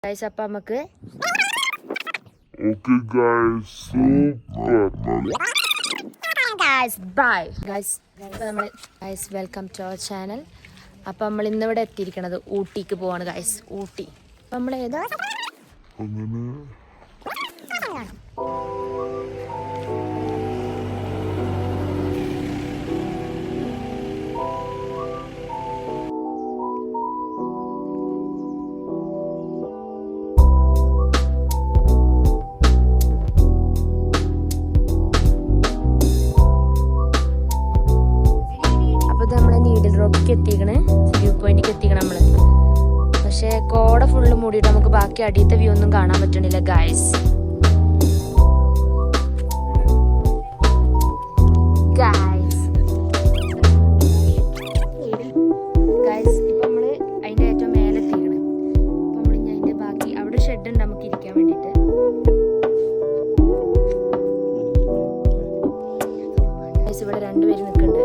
Guys അപ്പം നമുക്ക് Okay guys, super. Guys bye guys നമ്മൾ guys welcome to our channel. അപ്പം നമ്മൾ ഇന്നിവിടെ എത്തിയിരിക്കണത് ഊട്ടിക്ക് പോവാണ് ഗൈസ്. ഊട്ടി അപ്പം നമ്മൾ ഏതാ അങ്ങനെ റോക്കിക്ക് എത്തിക്കണേ, വ്യൂ പോയിന്റിക്ക് എത്തിക്കണം നമ്മള്. പക്ഷെ കോട ഫുള്ള് മൂടിയിട്ട് നമുക്ക് ബാക്കി അടിയത്തെ വ്യൂ ഒന്നും കാണാൻ പറ്റണില്ല ഗൈസ്. ഇപ്പൊ നമ്മള് അതിന്റെ ഏറ്റവും മേലെ എത്തിക്കണേ. അപ്പൊ നമ്മൾ ഇനി അതിന്റെ ബാക്കി അവിടെ ഷെഡ് ഉണ്ട് നമുക്ക് ഇരിക്കാൻ വേണ്ടിട്ട്. ഗൈസ് ഇവിടെ രണ്ടുപേര് നിൽക്കുന്നുണ്ട്.